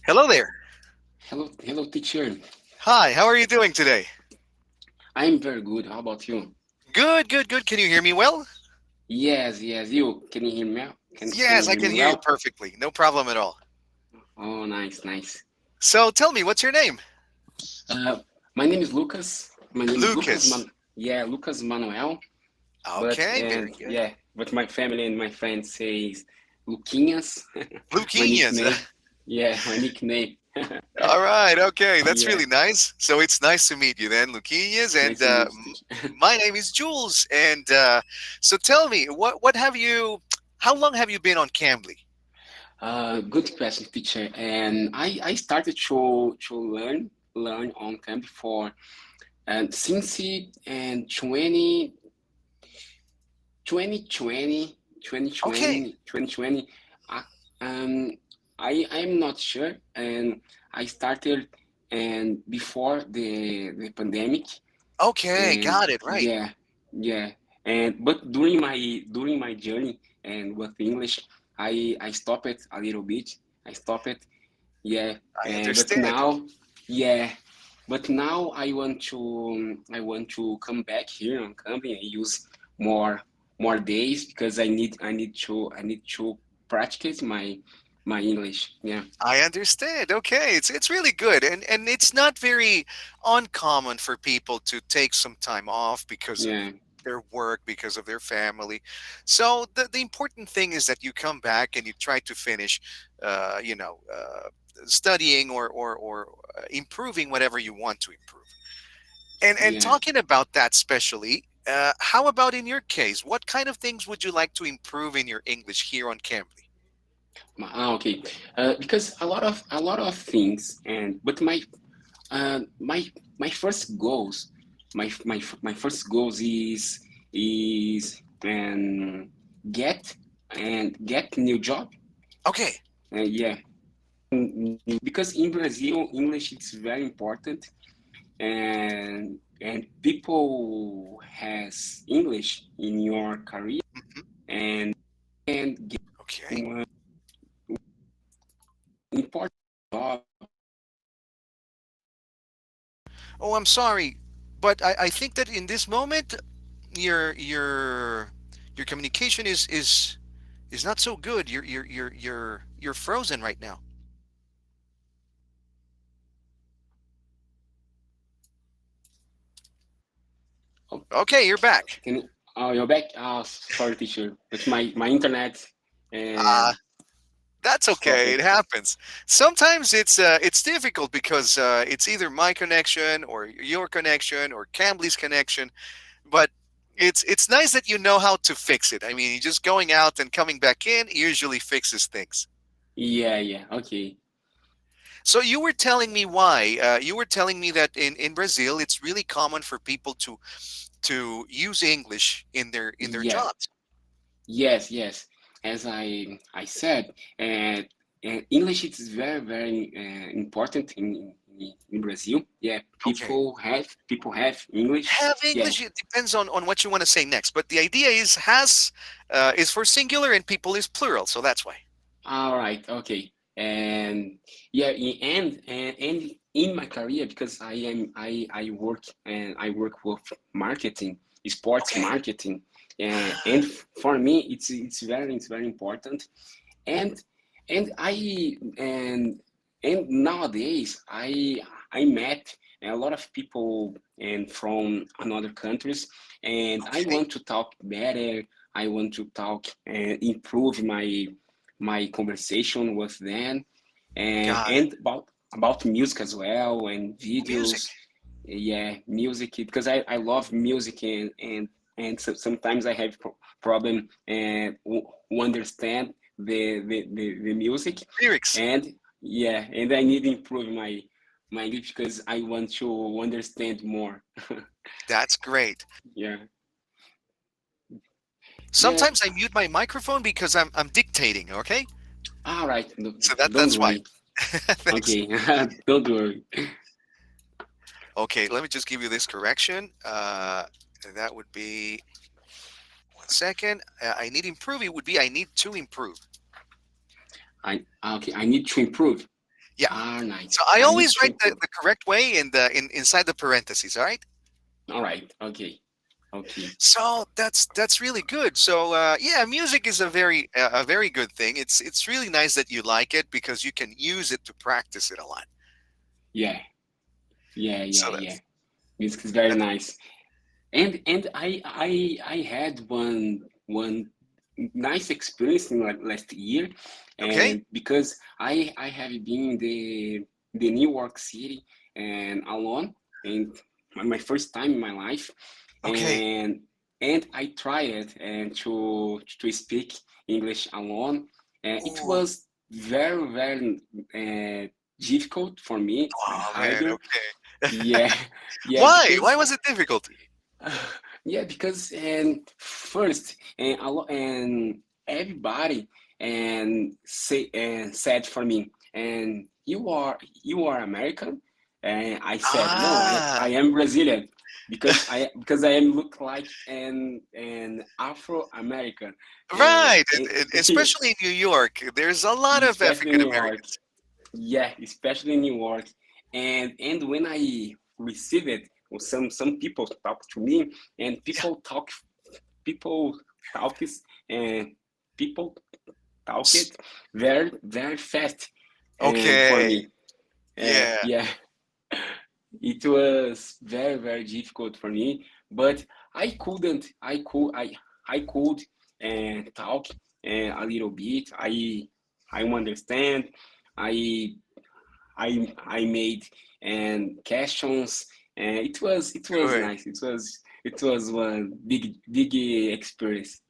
Hello there. Hello, teacher. Hi, how are you doing today? I'm very good. How about you? Good, good, good. Can you hear me well? Yes. You can you hear me? Can Yes, you I hear can me hear you well? perfectly. No problem at all. Oh, nice. So tell me, what's your name? Uh, my name is Lucas. My name is Lucas Lucas. Man. Yeah, Lucas Manuel. But Okay, very good. but my family and my friends says Luquinhas. my Luquinhas. nickname. Yeah, my nickname. All right, okay, that's Yeah, really nice. So it's nice to meet you then, Luquinhas. And nice to meet you, teacher. my name is Jules. And so tell me, what have you, how long have you been on Cambly? Good question, teacher. And I started to learn on camp before. And since it and 2020, Okay, 2020, I, um, I'm not sure. And I started and before the pandemic. okay, And got it, right. yeah. And but during my journey and with English, I stopped it a little bit. I stopped it. Yeah. I And but understand. now, yeah. But now I want to come back here on company and use more more days because I need to practice my English. Yeah. I understand. Okay, it's really good, and it's not very uncommon for people to take some time off because of Yeah. their work, because of their family. So the important thing is that you come back and you try to finish, studying or improving whatever you want to improve. And Yeah. talking about that, especially, how about in your case? What kind of things would you like to improve in your English here on Cambly? Okay. Because a lot of things and but my my first goals my first goals is get get new job. Okay. Yeah. Because in Brazil English is very important, and people has English in your career Mhm. and get Okay. one important job. Oh, I'm sorry, but I think that in this moment your your your communication is not so good. You're frozen right now. Oh, Okay, you're back. you're back. Sorry, teacher, but my internet Uh and that's stop okay. it. It happens. Sometimes it's difficult because it's either my connection or your connection or Cambly's connection. But it's nice that you know how to fix it. I mean, just going out and coming back in usually fixes things. Yeah. Okay. So you were telling me why. You were telling me that in Brazil, it's really common for people to use English in their Yeah. jobs. Yes. As I said, and English is very important in Brazil. Yeah, Okay. people have English. Have Yeah. English. It depends on what you want to say next. But the idea is has is for singular and people is plural. So that's why. All right. Okay. And yeah, and in my career because I work with marketing, sports Okay. marketing, and for me it's very important. And and I and nowadays I met a lot of people and from another countries, and I Okay. want to talk better. I want to talk and improve my conversation with them, Got it. and about music as well and Music. videos. Yeah, music because I love music, and sometimes I have problem to understand the music. Lyrics. And yeah, and I need to improve my English because I want to understand more. That's great. Yeah. Yeah. Sometimes I mute my microphone because I'm dictating. Okay. All right. So Don't that's why. worry. Thanks. Okay. Don't worry. Okay, let me just give you this correction. That would be 1 second. I need improve. It would be I need to improve. I okay. I need to improve. Yeah. Ah, nice. So I I need always write to. the correct way in inside the parentheses. All right. All right. Okay. Okay. So that's really good. So yeah, music is a very good thing. It's really nice that you like it because you can use it to practice it a lot. Yeah. Yeah. So Yeah. Yeah. that's Music is very that's nice. And I had one nice experience in like last year, okay. and because I have been in the New York City and alone, and my first time in my life, Okay. and I tried and to speak English alone, and it Ooh. was very difficult for me. It's very Oh man. harder. Okay. Yeah, yeah, Why? because Why was it difficult? yeah, because and first and and everybody and say and said for me, and you are American, and I said no, I Ah. am Brazilian because I am look like an Afro American, and, Right. And especially in New York, there's a lot of especially in African New York. Americans. Yeah, especially in New York. And when I receive it, or some people talk to me, and Yeah. people talk is and people talk it very fast, and for Okay. me, Yeah. yeah, it was very difficult for me. But I couldn't. I could and talk a little bit. I understand. I I made and questions, and it was Good. nice. It was one big experience.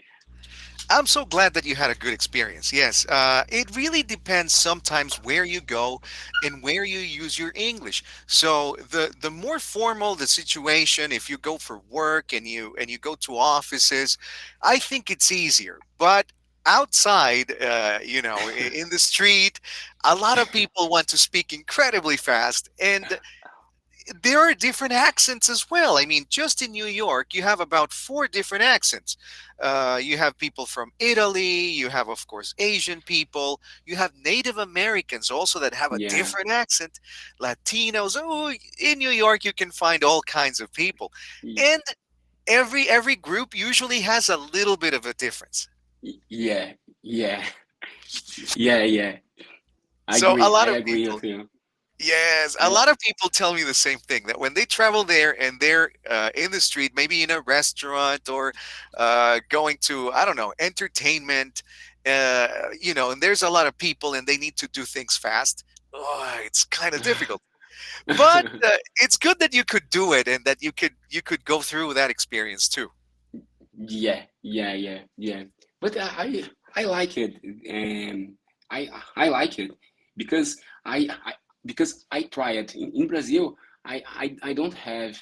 I'm so glad that you had a good experience. Yes, it really depends sometimes where you go and where you use your English. So the more formal the situation, if you go for work and you go to offices, I think it's easier. But outside, in the street, a lot of people want to speak incredibly fast, and there are different accents as well. I mean, just in New York, you have about four different accents. You have people from Italy, you have, of course, Asian people, you have Native Americans also that have a Yeah, different accent, Latinos. Oh, in New York, you can find all kinds of people. y- And every group usually has a little bit of a difference. yeah, yeah, yeah. So a I lot of agree people with you. Yes, a Uh, lot of people tell me the same thing that when they travel there and they're in the street, maybe in a restaurant or going to, I don't know, entertainment, and there's a lot of people and they need to do things fast. Oh, it's kind of difficult. But it's good that you could do it and that you could go through that experience too. yeah. But I like it, and I like it because I because I try it in Brazil. I don't have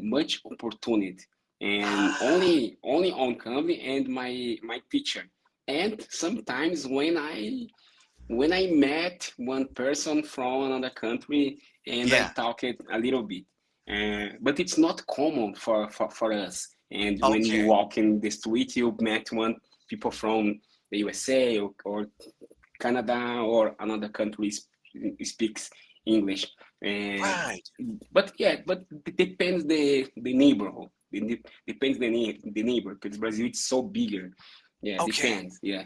much opportunity, and Ah, only on company and my teacher. And sometimes when I met one person from another country and I yeah. talked a little bit. But it's not common for us. And when you Okay. walk in the street, you met one people from the USA or Canada or another country speaks English. And Right. but yeah, but it depends the neighborhood. Depends the neighbor because Brazil is so bigger. Yeah, Okay. depends. Yeah.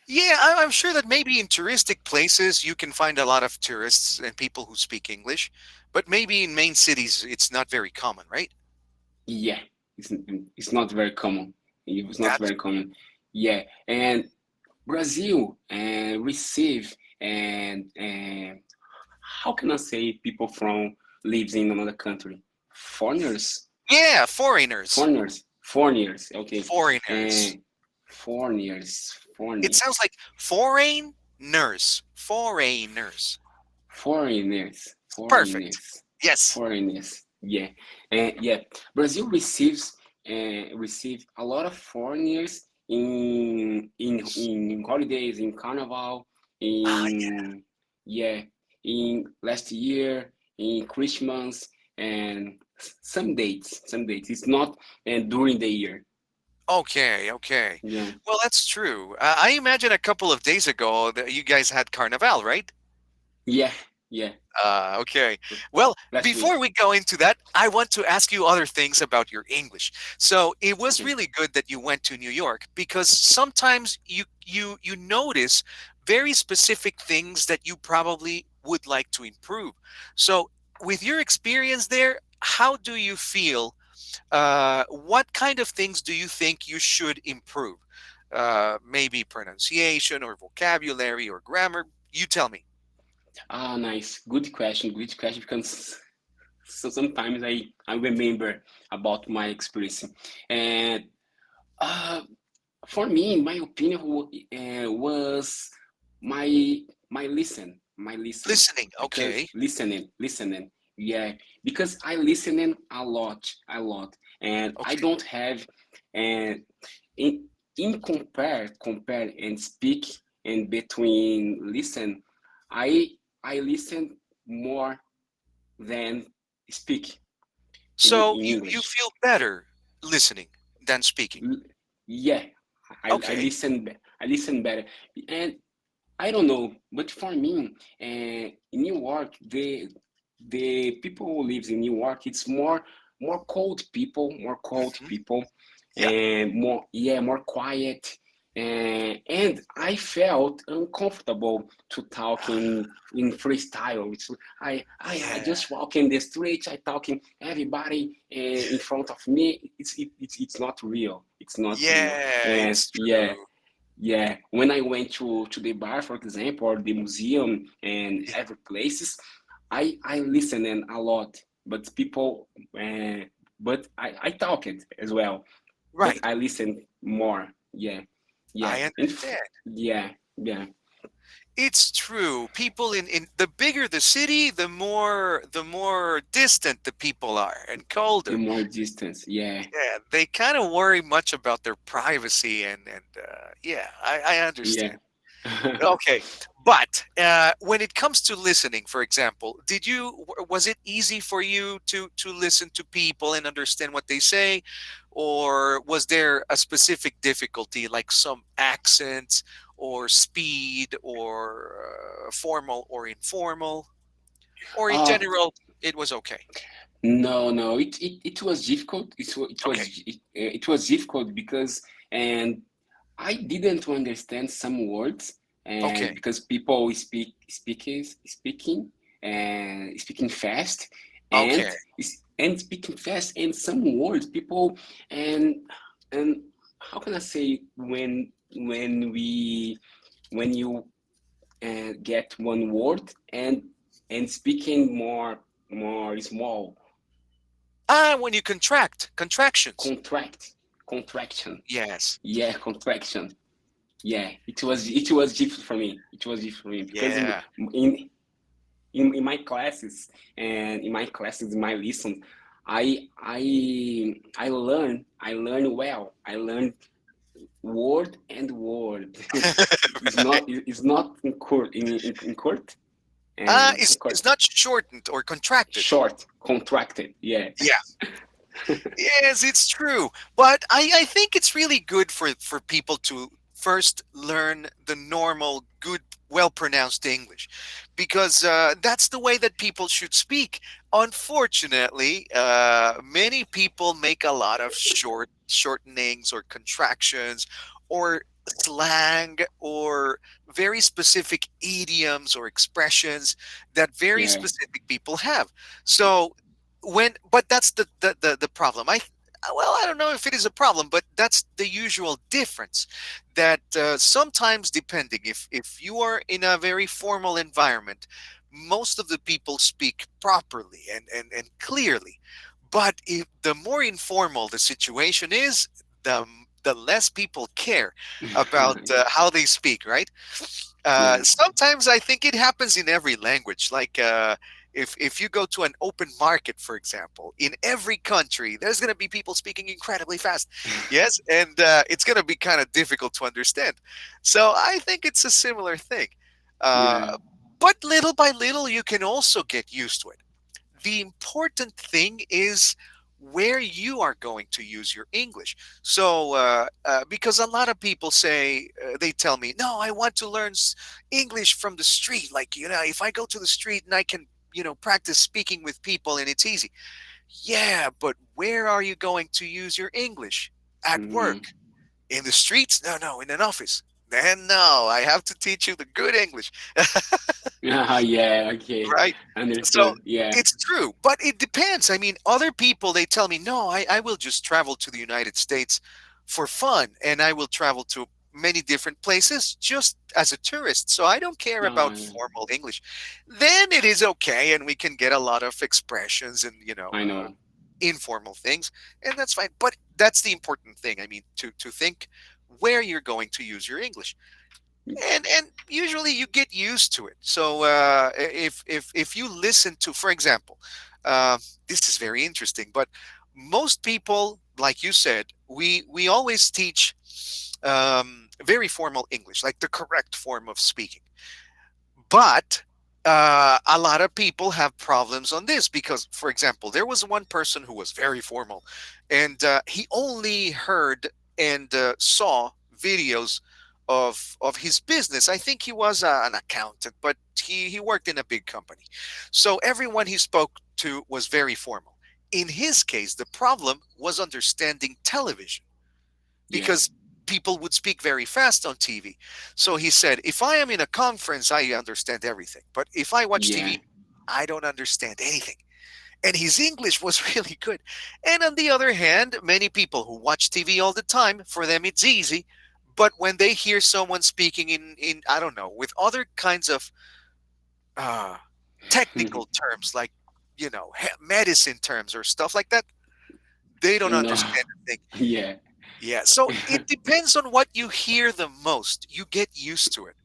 Yeah, I'm sure that maybe in touristic places you can find a lot of tourists and people who speak English, but maybe in main cities it's not very common, right? Yeah, it's it's not very common. It's not That's very common. Yeah, and Brazil receive and how can I say people from lives in another country? Foreigners, yeah, foreigners. foreigners. Okay, Foreigners. and foreigners, It sounds foreigners, like foreign nurse. Foreigners. Perfect. foreigners, Yes. foreigners. Yeah, and yeah, Brazil receives receive a lot of foreigners in holidays, in Carnival, Ah, in yeah, in last year, in Christmas, and some dates. Some dates. It's not during the year. okay, okay. Yeah. Well, that's true. I imagine a couple of days ago that you guys had Carnival, right? Yeah, yeah. Okay. Well, Last before week. we go into that, I want to ask you other things about your English. So it was Okay. really good that you went to New York because sometimes you notice very specific things that you probably would like to improve. So with your experience there, how do you feel? What kind of things do you think you should improve? Maybe pronunciation or vocabulary or grammar. You tell me. Ah, nice. Good question. Good question. Because so sometimes I remember about my experience, and uh, for me, my opinion was my my listen, Listening. because Okay. listening, yeah, because I listening a lot, and I Okay. don't have, and in compare and speak, and between listen, I I listen more than speak So in you English. feel better listening than speaking. L- Yeah, I Okay. listen I listen better, and I don't know, but for me, in New York, the people who lives in New York, it's more cold Hmm. people, Yeah. and more quiet, and I felt uncomfortable to talk in freestyle. I Yeah. just walk in the street, I talking everybody in front of me. It's not real. It's not real, Yeah. and It's yeah. true. Yeah, when I went to the bar, for example, or the museum and Yeah. every places, I listen in a lot, but people, but I talk it as well, but Right. I listen more. Yeah, yeah, I and understand. yeah, yeah, It's true. People in the bigger the city, the more distant the people are and the colder. more distance. Yeah, Yeah, they kind of worry much about their privacy and yeah, I yeah. understand. Okay, but when it comes to listening, for example, was it easy for you to listen to people and understand what they say, or was there a specific difficulty, like some accents or speed or formal or informal, or in Uh, general, it was okay? no, no, it was difficult. Okay, It was difficult because, and I didn't understand some words, and okay, because people speaking and speaking fast, okay. and speaking fast, and some words people, and and how can I say, when you get one word, and speaking more small, Ah, when you contractions. contract contraction, Yes. yeah, contraction. Yeah, it was difficult for me. It was difficult for me because Yeah. in in my classes, and in my classes, in my lessons, I learn well. I learn word and word. It's not in court, and in It's court, not shortened or contracted. short, contracted. Yeah, Yeah. Yes, it's true. But I think it's really good for people to first learn the normal, good, well pronounced English because that's the way that people should speak. Unfortunately, many people make a lot of shortenings or contractions or slang or very specific idioms or expressions that very yeah, specific people have. So but that's the problem. Well, I don't know if it is a problem, but that's the usual difference, that sometimes, depending, if you are in a very formal environment, most of the people speak properly and clearly, but if the more informal the situation is, the less people care about how they speak, right? yeah, Sometimes I think it happens in every language. Like if you go to an open market, for example, in every country, there's going to be people speaking incredibly fast. Yes, and it's going to be kind of difficult to understand. So I think it's a similar thing. yeah, But little by little, you can also get used to it. The important thing is where you are going to use your English. So, because a lot of people say, they tell me, no, I want to learn English from the street. Like, if I go to the street and I can, practice speaking with people and it's easy. Yeah, but where are you going to use your English? At work? Mm-hmm. In the streets? No, no, in an office. Then no, I have to teach you the good English. Yeah, okay. Right? So Understood. Yeah. it's true, but it depends. I mean, other people, they tell me, no, I will just travel to the United States for fun and I will travel to many different places just as a tourist. So I don't care about Yeah. formal English. Then it is okay and we can get a lot of expressions and, I know. informal things, and that's fine. But that's the important thing. I mean, to think where you're going to use your English, and usually you get used to it. So if you listen to, for example, uh, this is very interesting, but most people, like you said, we always teach very formal English, like the correct form of speaking. But a lot of people have problems on this because, for example, there was one person who was very formal, and he only heard and saw videos of his business. I think he was an accountant, but he worked in a big company. So everyone he spoke to was very formal. In his case, the problem was understanding television Yeah. because people would speak very fast on TV. So he said, if I am in a conference, I understand everything. But if I watch Yeah. TV, I don't understand anything. And his English was really good. And on the other hand, many people who watch TV all the time, for them it's easy. But when they hear someone speaking in I don't know, with other kinds of uh, technical terms like, medicine terms or stuff like that, they don't No. understand a thing. Yeah. Yeah, so it depends on what you hear the most. You get used to it.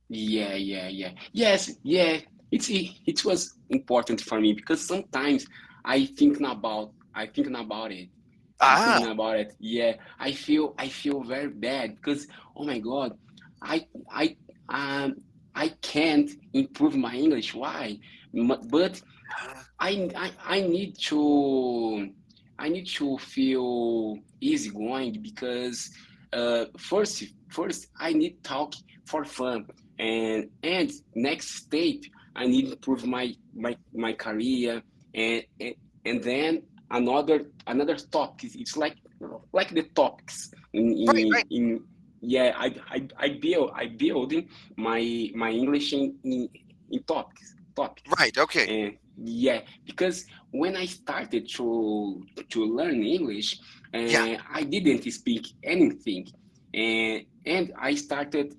Yeah, yeah, yeah. Yes, yeah. It was important for me because sometimes I thinking about it. I thinking Ah, about it. Yeah, I feel very bad because oh my God, I I um I can't improve my English. Why? But I need to feel easygoing because first I need talk for fun and next step I need improve my career and and then another topic. It's like the topics right, right, in yeah I building my English in topics right. Okay. and yeah, because when I started to learn English, Yeah. I didn't speak anything, and I started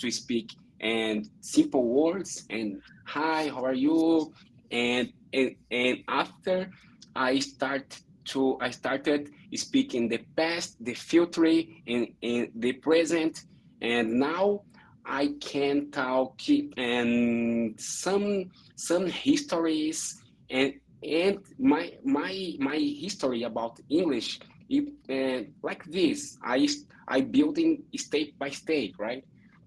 to speak and simple words and hi, how are you, and after I started speaking the past, the future, and the present, and now I can talk and some histories and my history about English. Like this, I build in step by step, right?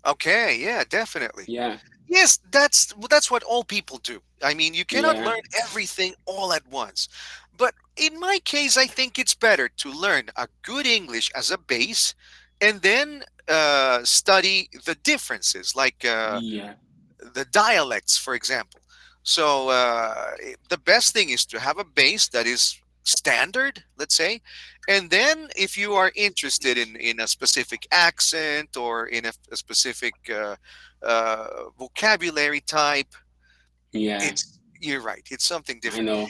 Okay. Yeah. Definitely. Yeah, Yes. That's what all people do. I mean, you cannot yeah, learn everything all at once. But in my case, I think it's better to learn a good English as a base, and then study the differences, like yeah, the dialects, for example. So the best thing is to have a base that is standard, let's say, and then if you are interested in a specific accent or in a specific vocabulary type, yeah. you're right. It's something I different. know.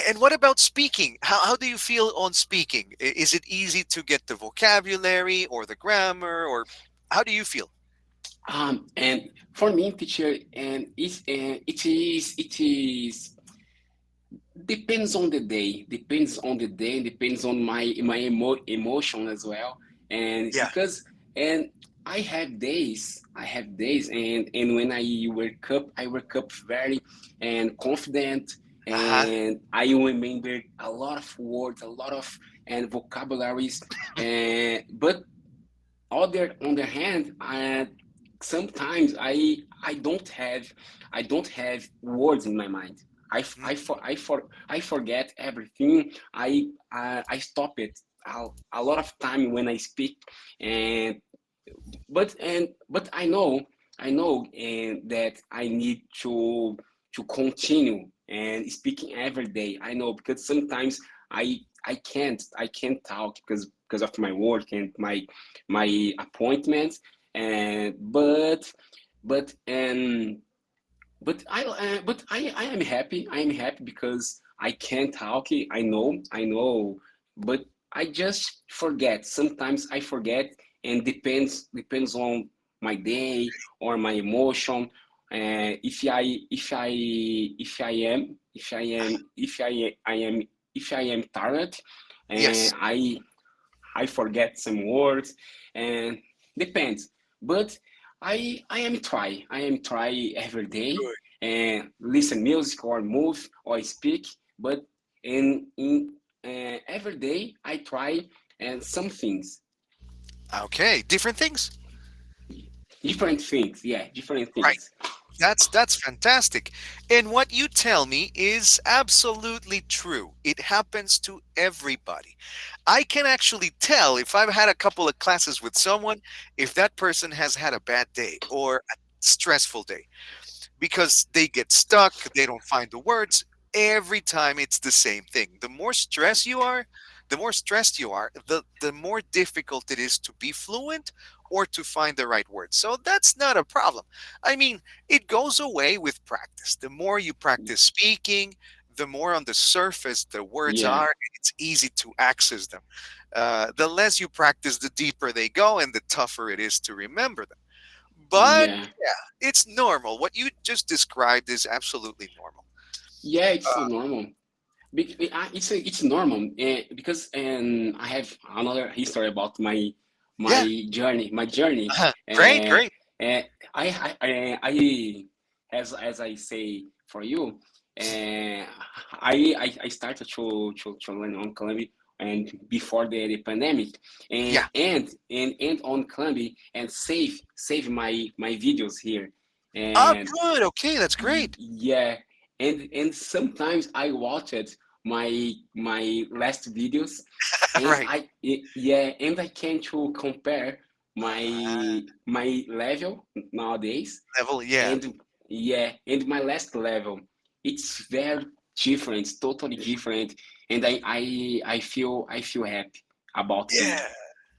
And what about speaking? How do you feel on speaking? Is it easy to get the vocabulary or the grammar, or how do you feel? And for me, teacher, and it is depends on the day, depends on my emotion as well, and Yeah. because and I have days, and when I wake up very and confident, Uh-huh. and I remember a lot of words, a lot of and vocabularies, and but on the hand, sometimes I don't have words in my mind. I forget everything. I stop it a lot of time when I speak, and but I know and that I need to continue and speaking every day. I know because sometimes I can't talk because of my work and my appointments, and but and I am happy. I am happy because I can talk. I know, but I just forget. Sometimes I forget, and depends on my day or my emotion. If I am tired, and Yes. I forget some words, and depends. But I am try every day Good. and listen music or move or speak. But in every day I try and some things, Okay. Different things. different things. Yeah, different Right. things. That's fantastic. And what you tell me is absolutely true. It happens to everybody. I can actually tell if I've had a couple of classes with someone if that person has had a bad day or a stressful day because they get stuck, they don't find the words. Every time it's the same thing. The more stressed you are, the more difficult it is to be fluent or to find the right words. So that's not a problem. I mean, it goes away with practice. The more you practice speaking, the more on the surface the words Yeah, are, and it's easy to access them. The less you practice, the deeper they go, and the tougher it is to remember them. But yeah, yeah, it's normal. What you just described is absolutely normal. yeah. It's Uh, normal. It's normal because and I have another history about yeah. my journey. Great, Uh, great. I as I say for you, I started to learn on Colombia and before the pandemic, Yeah. and on Colombia and save my videos here, Oh, and good. Okay, that's great. yeah, and sometimes I watched my last videos, and Right. yeah, and I can to compare Ah, my level nowadays, level. Yeah. and yeah, and my last level. It's very different, totally different, and I feel happy about Yeah. this.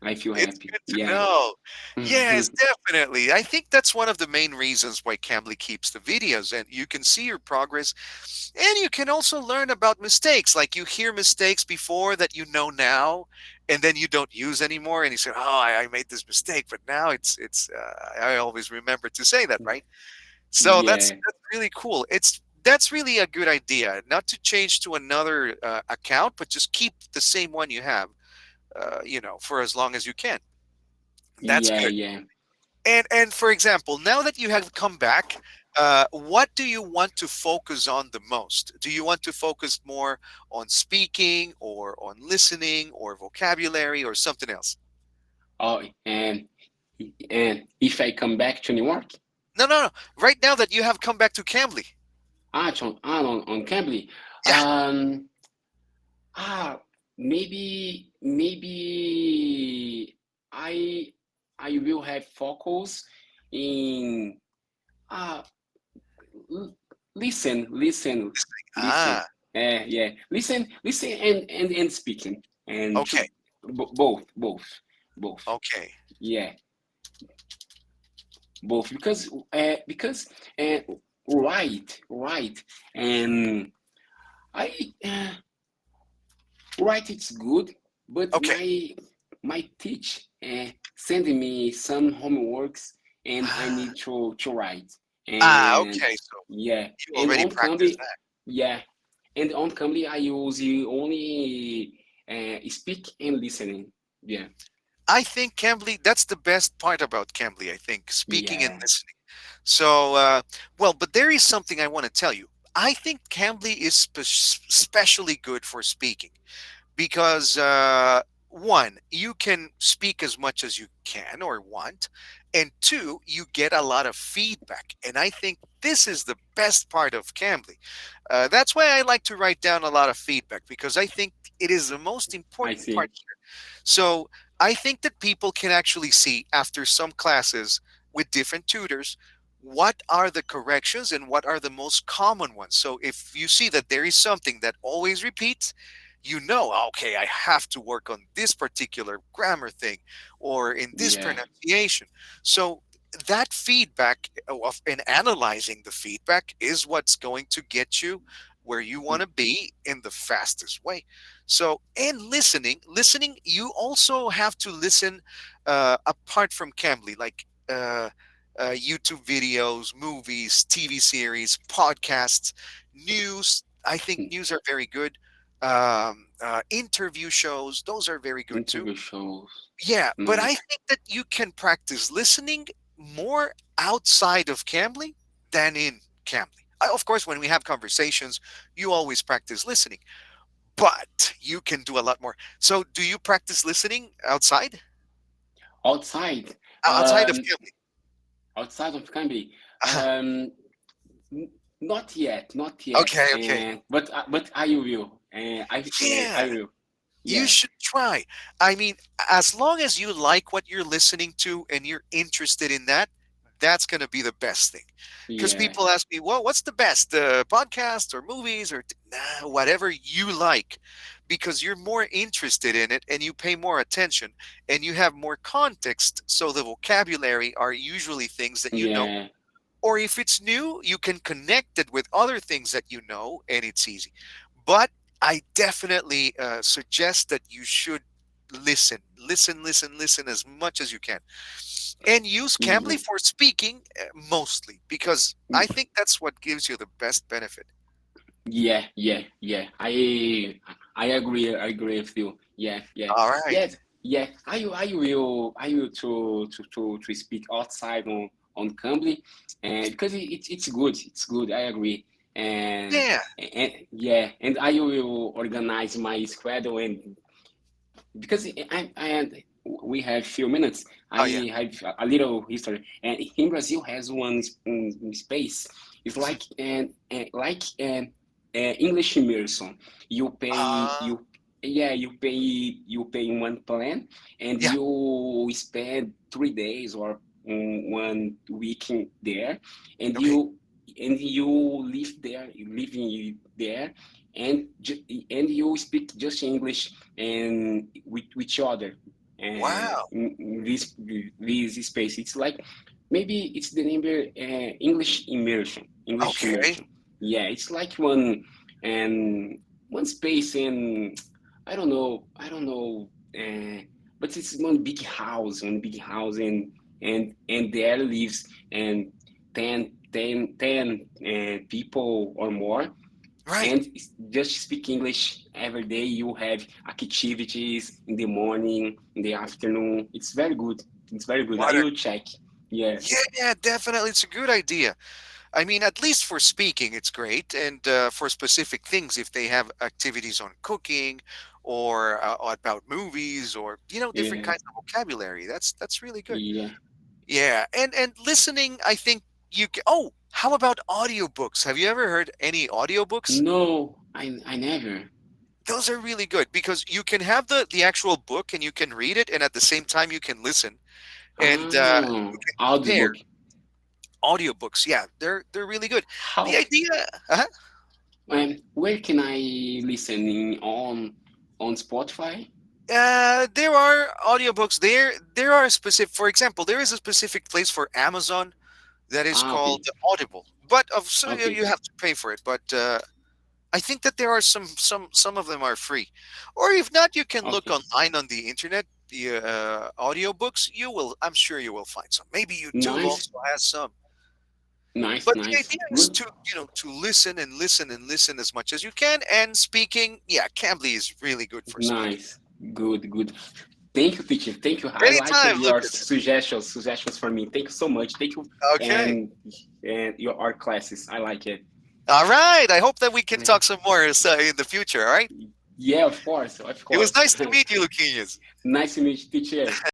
I feel It's happy. good to Yeah. know. Yes, definitely. I think that's one of the main reasons why Cambly keeps the videos, and you can see your progress, and you can also learn about mistakes. Like you hear mistakes before that you know now, and then you don't use anymore, and you say, "Oh, I made this mistake," but now it's. I always remember to say that, right? So Yeah. that's really cool. That's really a good idea. Not to change to another account, but just keep the same one you have. For as long as you can. That's Yeah. good. Yeah. And for example, now that you have come back, what do you want to focus on the most? Do you want to focus more on speaking or on listening or vocabulary or something else? Oh, and if I come back to New York, No, no, no. Right now that you have come back to Cambly. on Cambly, Yeah. um, ah, maybe I will have focus in ah l- listen. Ah, Yeah, listen, and speaking, and okay. both. Okay. Yeah, both because uh, right, and I right it's good, but Okay. my teach sending me some homeworks, and I Ah, need to write, and okay. So yeah, you and already on practiced Cambly, that. yeah, and on Cambly I use only speak and listening. Yeah, I think Cambly, that's the best part about Cambly, I think, speaking and yeah, listening. So, well, but there is something I want to tell you. I think Cambly is especially good for speaking because one, you can speak as much as you can or want, and two, you get a lot of feedback. And I think this is the best part of Cambly. That's why I like to write down a lot of feedback, because I think it is the most I important part see. here. So I think that people can actually see after some classes with different tutors what are the corrections and what are the most common ones. So if you see that there is something that always repeats, you know, okay, I have to work on this particular grammar thing or in this Yeah. pronunciation. So that feedback of and analyzing the feedback is what's going to get you where you want to be in the fastest way. So, and listening, you also have to listen apart from Cambly, like YouTube videos, movies, TV series, podcasts, news. I think news are very good. Interview shows, those are very good too. Interview shows. Yeah, but I Nice. think that you can practice listening more outside of Cambly than in Cambly. Of course, when we have conversations, you always practice listening, but you can do a lot more. So, do you practice listening outside? Outside. Outside of Um, Cambly? outside of Cambly. Um, Not yet, not yet. Okay, okay. But I will. I Yeah, will. you Yeah, should try. I mean, as long as you like what you're listening to and you're interested in that, that's going to be the best thing. Because yeah, people ask me, well, what's the best, podcast or movies or nah, whatever you like, because you're more interested in it and you pay more attention and you have more context. So the vocabulary are usually things that you know, yeah, or if it's new, you can connect it with other things that you know, and it's easy. But I definitely suggest that you should listen as much as you can, and use Cambly yeah, for speaking mostly, because I think that's what gives you the best benefit. yeah. I agree. I agree with you. Yeah, yeah, All right. yeah, yeah. I will to speak outside on Cambly, and because it's good. It's good. I agree. Yeah. And yeah, and I will organize my schedule and because we have few minutes. Oh yeah. I have a little history, and in Brazil has one space. It's Mhm. like an English immersion. You pay Uh, you yeah you pay one plan, and yeah. you spend 3 days or 1 week in there, and Okay. you live there. You live in there, and and you speak just English and with each other and Wow. in this space. It's like maybe it's the name English immersion. English Okay. immersion. Yeah, it's like and one space in I don't know, but it's one big house, and there lives and 10 people or more, Right. and just speak English every day. You have activities in the morning, in the afternoon. It's very good. It's very good. I What a will check. Yeah, Yeah, definitely. It's a good idea. I mean, at least for speaking, it's great, and for specific things, if they have activities on cooking or about movies or different yeah, kinds of vocabulary, that's really good. yeah. Yeah, and listening, I think you can. Oh, how about audiobooks? Have you ever heard any audiobooks? No, I never. Those are really good because you can have the actual book and you can read it, and at the same time you can listen and Ah, you can compare audiobook. audiobooks. Yeah, they're really good. The How? idea. Where can I listen on Spotify? There are audiobooks there. There are specific, for example, there is a specific place for Amazon that is Ah, called okay, Audible, but so okay, you have to pay for it. But I think that there are some of them are free, or if not, you can look okay. online on the internet. The audiobooks, I'm sure you will find some. Maybe YouTube Nice, also has some. nice, But the nice. idea is Good. to listen and listen and listen as much as you can. And speaking, yeah, Cambly is really good for speaking. Nice. Good, good. Thank you, teacher. Thank you. I like Anytime, your Lucas. suggestions for me. Thank you so much. Thank you, Okay. and your art classes. I like it. All right. I hope that we can talk some more in the future. All right. Yeah, of course, of It was course. nice to meet you, Luquinhas. Nice to meet you, teacher.